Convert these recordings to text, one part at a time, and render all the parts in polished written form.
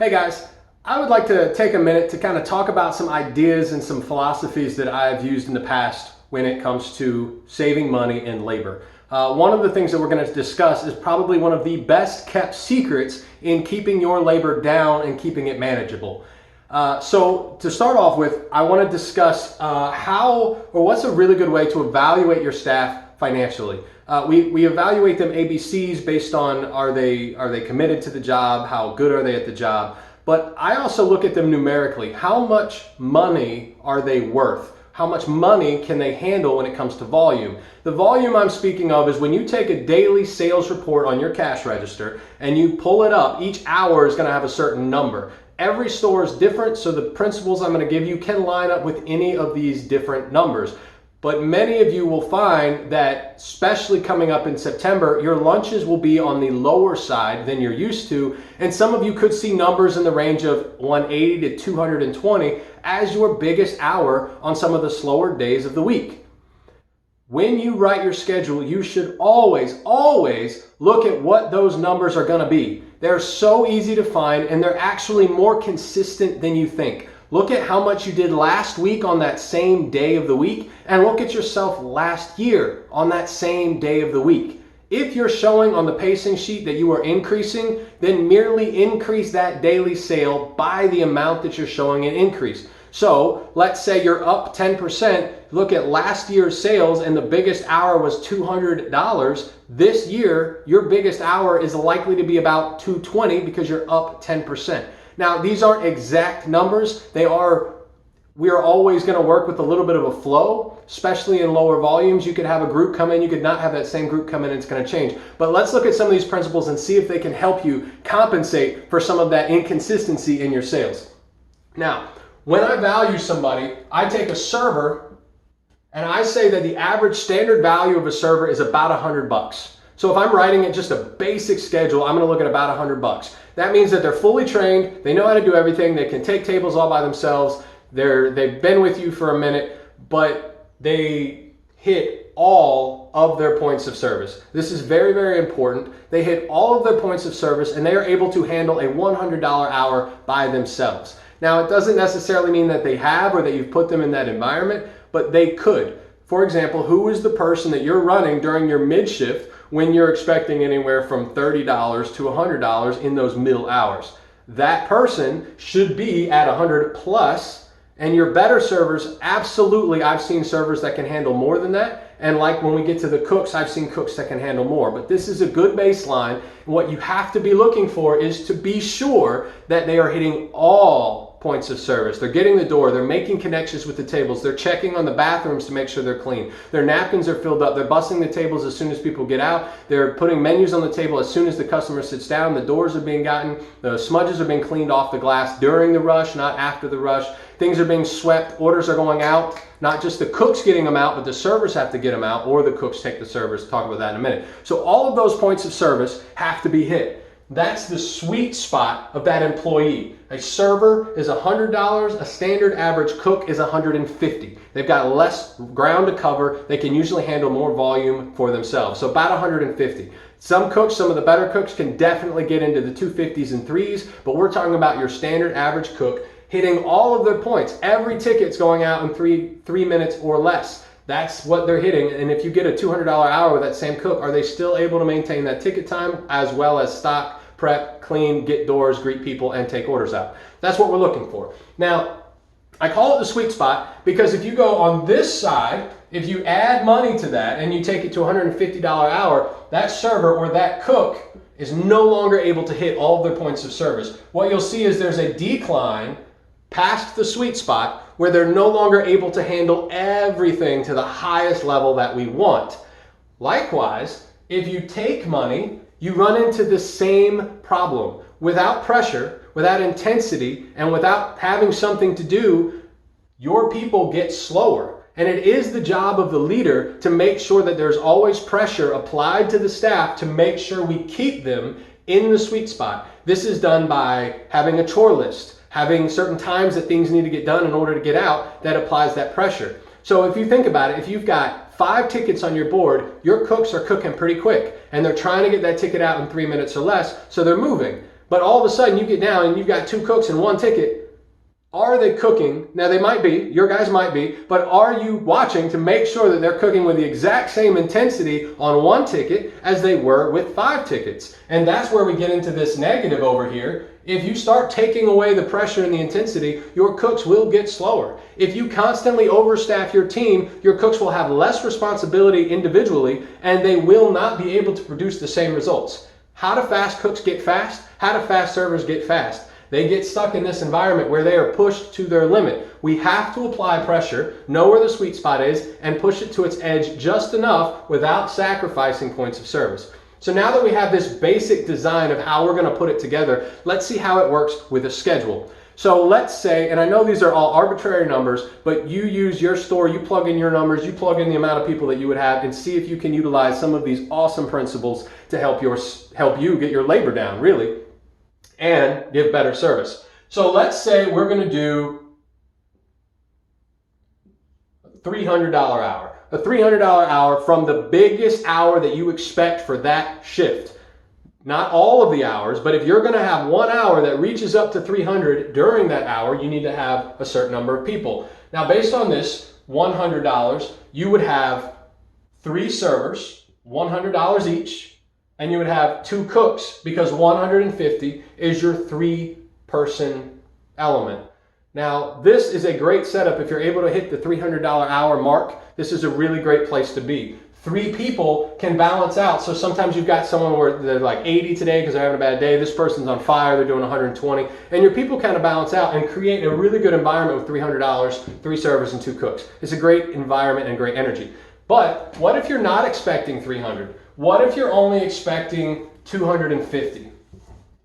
Hey guys, I would like to take a minute to kind of talk about some ideas and some philosophies that I've used in the past when it comes to saving money and labor. One of the things that we're going to discuss is probably one of the best kept secrets in keeping your labor down and keeping it manageable. So to start off with, I want to discuss what's a really good way to evaluate your staff financially. We evaluate them ABCs based on are they committed to the job, how good are they at the job, but I also look at them numerically. How much money are they worth? How much money can they handle when it comes to volume? The volume I'm speaking of is when you take a daily sales report on your cash register and you pull it up, each hour is going to have a certain number. Every store is different, so the principles I'm going to give you can line up with any of these different numbers. But many of you will find that, especially coming up in September, your lunches will be on the lower side than you're used to. And some of you could see numbers in the range of 180 to 220 as your biggest hour on some of the slower days of the week. When you write your schedule, you should always look at what those numbers are going to be. They're so easy to find, and they're actually more consistent than you think. Look at how much you did last week on that same day of the week, and look at yourself last year on that same day of the week. If you're showing on the pacing sheet that you are increasing, then merely increase that daily sale by the amount that you're showing an increase. So let's say you're up 10%, look at last year's sales and the biggest hour was $200. This year, your biggest hour is likely to be about $220 because you're up 10%. Now, these aren't exact numbers. We are always going to work with a little bit of a flow, especially in lower volumes. You could have a group come in, you could not have that same group come in, and it's going to change. But let's look at some of these principles and see if they can help you compensate for some of that inconsistency in your sales. Now, when I value somebody, I take a server and I say that the average standard value of a server is about $100. So if I'm writing it just a basic schedule, I'm going to look at about $100. That means that they're fully trained, they know how to do everything, they can take tables all by themselves, they've been with you for a minute, but they hit all of their points of service. This is very, very important. They hit all of their points of service and they are able to handle a $100 hour by themselves. Now, it doesn't necessarily mean that they have or that you've put them in that environment, but they could. For example, who is the person that you're running during your mid shift when you're expecting anywhere from $30 to $100 in those middle hours? That person should be at 100 plus, and your better servers, absolutely, I've seen servers that can handle more than that. And like when we get to the cooks, I've seen cooks that can handle more. But this is a good baseline. And what you have to be looking for is to be sure that they are hitting all points of service. They're getting the door, they're making connections with the tables, they're checking on the bathrooms to make sure they're clean. Their napkins are filled up, they're bussing the tables as soon as people get out, they're putting menus on the table as soon as the customer sits down, the doors are being gotten, the smudges are being cleaned off the glass during the rush, not after the rush. Things are being swept, orders are going out, not just the cooks getting them out, but the servers have to get them out, or the cooks take the servers. Talk about that in a minute. So all of those points of service have to be hit. That's the sweet spot of that employee. A server is $100, a standard average cook is $150. They've got less ground to cover, they can usually handle more volume for themselves. So about $150. Some cooks, some of the better cooks can definitely get into the 250s and 3s, but we're talking about your standard average cook hitting all of their points. Every ticket's going out in three minutes or less. That's what they're hitting. And if you get a $200 hour with that same cook, are they still able to maintain that ticket time as well as stock, prep, clean, get doors, greet people, and take orders out? That's what we're looking for. Now, I call it the sweet spot because if you go on this side, if you add money to that and you take it to $150 hour, that server or that cook is no longer able to hit all of their points of service. What you'll see is there's a decline past the sweet spot where they're no longer able to handle everything to the highest level that we want. Likewise, if you take money, you run into the same problem. Without pressure, without intensity, and without having something to do, your people get slower. And it is the job of the leader to make sure that there's always pressure applied to the staff to make sure we keep them in the sweet spot. This is done by having a chore list, having certain times that things need to get done in order to get out that applies that pressure. So if you think about it, if you've got 5 tickets on your board, your cooks are cooking pretty quick and they're trying to get that ticket out in 3 minutes or less, so they're moving. but all of a sudden you get down and you've got 2 cooks and 1 ticket. Are they cooking? Now they might be, your guys might be, but are you watching to make sure that they're cooking with the exact same intensity on 1 ticket as they were with 5 tickets? And that's where we get into this negative over here. If you start taking away the pressure and the intensity, your cooks will get slower. If you constantly overstaff your team, your cooks will have less responsibility individually and they will not be able to produce the same results. How do fast cooks get fast? How do fast servers get fast? They get stuck in this environment where they are pushed to their limit. We have to apply pressure, know where the sweet spot is, and push it to its edge just enough without sacrificing points of service. So now that we have this basic design of how we're going to put it together, let's see how it works with a schedule. So let's say, and I know these are all arbitrary numbers, but you use your store, you plug in your numbers, you plug in the amount of people that you would have, and see if you can utilize some of these awesome principles to help you get your labor down, really, and give better service. So let's say we're going to do a $300 hour. A $300 hour from the biggest hour that you expect for that shift. Not all of the hours, but if you're going to have 1 hour that reaches up to 300 during that hour, you need to have a certain number of people. Now, based on this $100, you would have 3 servers, $100 each, and you would have 2 cooks because 150 is your 3-person element. Now, this is a great setup if you're able to hit the $300 hour mark. This is a really great place to be. 3 people can balance out. So sometimes you've got someone where they're like 80 today because they're having a bad day. This person's on fire, they're doing 120. And your people kind of balance out and create a really good environment with $300, 3 servers and 2 cooks. It's a great environment and great energy. But what if you're not expecting 300? What if you're only expecting 250?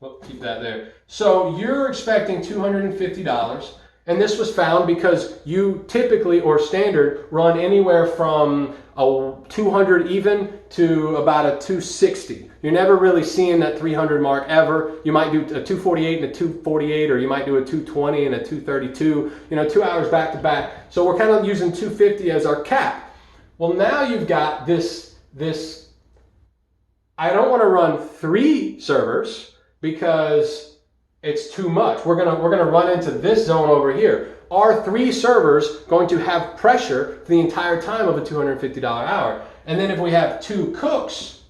Well, keep that there. So you're expecting $250, and this was found because you typically or standard run anywhere from a 200 even to about a 260. You're never really seeing that 300 mark ever. You might do a 248 and a 248, or you might do a 220 and a 232, 2 hours back to back. So we're kind of using 250 as our cap. Well, now you've got this I don't want to run 3 servers because it's too much. We're gonna run into this zone over here. Are 3 servers going to have pressure for the entire time of a $250 hour? And then if we have 2 cooks,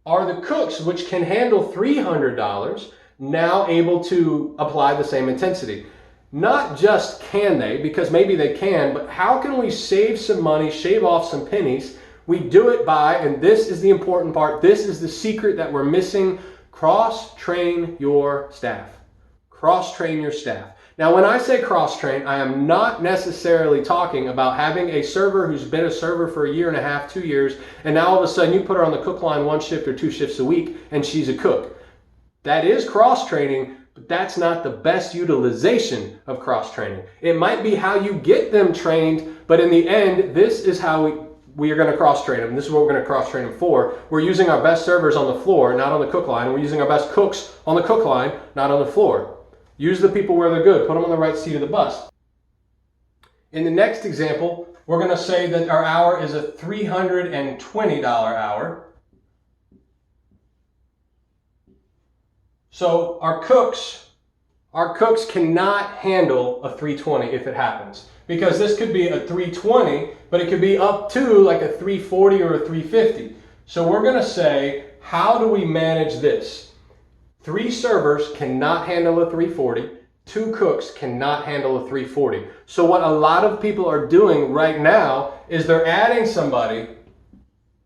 are the cooks, which can handle $300, now able to apply the same intensity? Not just can they, because maybe they can, but how can we save some money, shave off some pennies? We do it by, and this is the important part, this is the secret that we're missing, cross-train your staff. Cross-train your staff. Now, when I say cross-train, I am not necessarily talking about having a server who's been a server for 1.5 years, 2 years, and now all of a sudden you put her on the cook line 1 shift or 2 shifts a week, and she's a cook. That is cross-training, but that's not the best utilization of cross-training. It might be how you get them trained, but in the end, this is how we are going to cross-train them. This is what we're going to cross-train them for. We're using our best servers on the floor, not on the cook line. We're using our best cooks on the cook line, not on the floor. Use the people where they're good. Put them on the right seat of the bus. In the next example, we're going to say that our hour is a $320 hour. So our cooks cannot handle a 320 if it happens. Because this could be a 320, but it could be up to like a 340 or a 350. So we're going to say, how do we manage this? 3 servers cannot handle a 340. 2 cooks cannot handle a 340. So what a lot of people are doing right now is they're adding somebody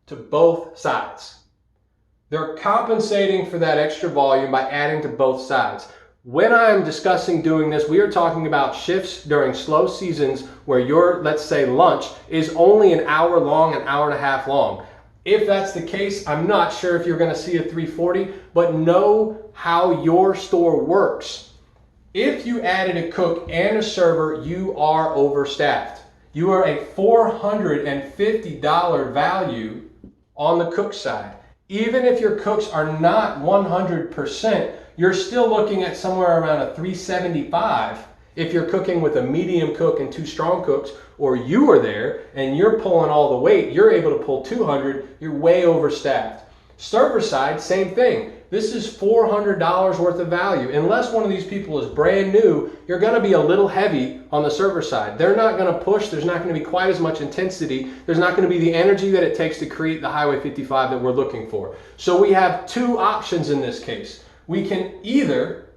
to both sides. They're compensating for that extra volume by adding to both sides. When I am discussing doing this, we are talking about shifts during slow seasons where your, let's say, lunch is only an hour long, an hour and a half long. If that's the case, I'm not sure if you're going to see a 340, but know how your store works. If you added a cook and a server, you are overstaffed. You are a $450 value on the cook side. Even if your cooks are not 100%, you're still looking at somewhere around a 375 if you're cooking with a medium cook and 2 strong cooks, or you are there and you're pulling all the weight, you're able to pull 200, you're way overstaffed. Server side, same thing. This is $400 worth of value. Unless one of these people is brand new, you're going to be a little heavy on the server side. They're not going to push. There's not going to be quite as much intensity. There's not going to be the energy that it takes to create the Highway 55 that we're looking for. So we have two options in this case. We can either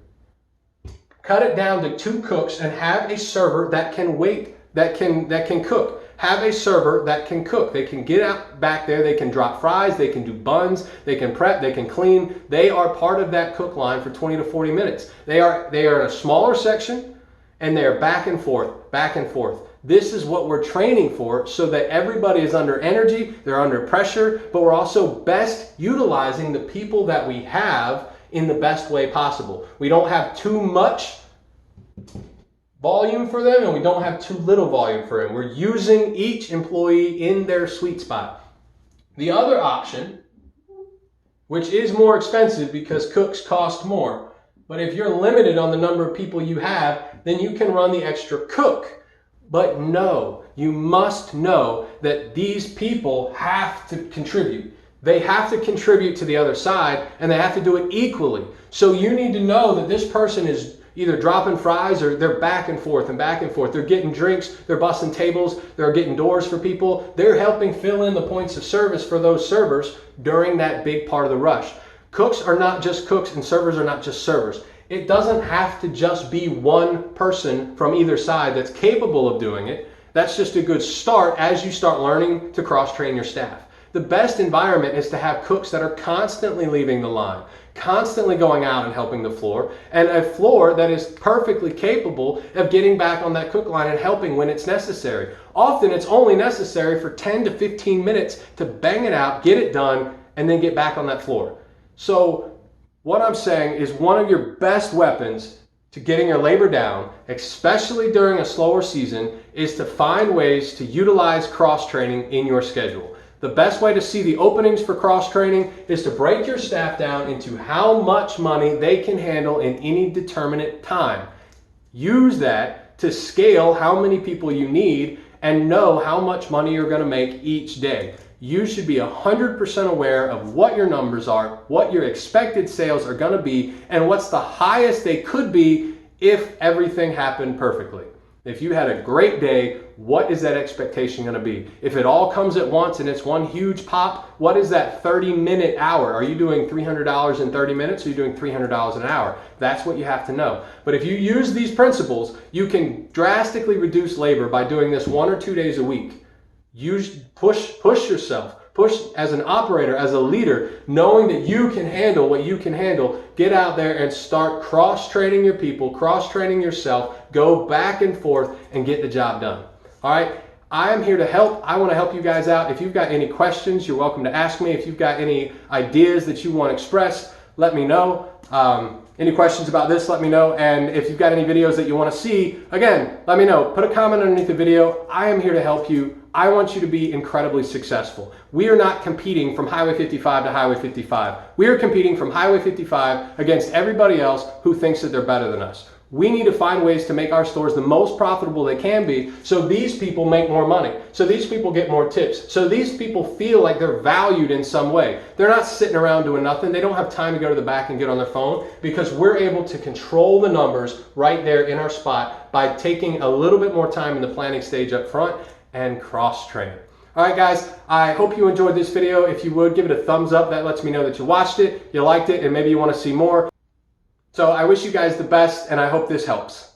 cut it down to 2 cooks and have a server that can wait, that can cook. Have a server that can cook. They can get out back there, they can drop fries, they can do buns, they can prep, they can clean. They are part of that cook line for 20 to 40 minutes. They are in a smaller section and they are back and forth, back and forth. This is what we're training for so that everybody is under energy, they're under pressure, but we're also best utilizing the people that we have in the best way possible. We don't have too much volume for them and we don't have too little volume for them. We're using each employee in their sweet spot. The other option, which is more expensive because cooks cost more, but if you're limited on the number of people you have, then you can run the extra cook. But no, you must know that these people have to contribute. They have to contribute to the other side and they have to do it equally. So you need to know that this person is either dropping fries or they're back and forth and back and forth. They're getting drinks, they're busting tables, they're getting doors for people. They're helping fill in the points of service for those servers during that big part of the rush. Cooks are not just cooks and servers are not just servers. It doesn't have to just be one person from either side that's capable of doing it. That's just a good start as you start learning to cross-train your staff. The best environment is to have cooks that are constantly leaving the line, constantly going out and helping the floor, and a floor that is perfectly capable of getting back on that cook line and helping when it's necessary. Often it's only necessary for 10 to 15 minutes to bang it out, get it done, and then get back on that floor. So what I'm saying is one of your best weapons to getting your labor down, especially during a slower season, is to find ways to utilize cross-training in your schedule. The best way to see the openings for cross-training is to break your staff down into how much money they can handle in any determinate time. Use that to scale how many people you need and know how much money you're going to make each day. You should be 100% aware of what your numbers are, what your expected sales are going to be, and what's the highest they could be if everything happened perfectly. If you had a great day, what is that expectation going to be? If it all comes at once and it's one huge pop, what is that 30-minute hour? Are you doing $300 in 30 minutes or are you doing $300 an hour? That's what you have to know. But if you use these principles, you can drastically reduce labor by doing this 1 or 2 days a week. Push yourself. Push as an operator, as a leader, knowing that you can handle what you can handle. Get out there and start cross-training your people, cross-training yourself. Go back and forth and get the job done. All right, I am here to help. I want to help you guys out. If you've got any questions, you're welcome to ask me. If you've got any ideas that you want to express, let me know. Any questions about this, let me know. And if you've got any videos that you want to see, again, let me know. Put a comment underneath the video. I am here to help you. I want you to be incredibly successful. We are not competing from Highway 55 to Highway 55. We are competing from Highway 55 against everybody else who thinks that they're better than us. We need to find ways to make our stores the most profitable they can be so these people make more money, so these people get more tips, so these people feel like they're valued in some way. They're not sitting around doing nothing. They don't have time to go to the back and get on their phone because we're able to control the numbers right there in our spot by taking a little bit more time in the planning stage up front and cross-train. All right, guys, I hope you enjoyed this video. If you would, give it a thumbs up. That lets me know that you watched it, you liked it, and maybe you want to see more. So I wish you guys the best, and I hope this helps.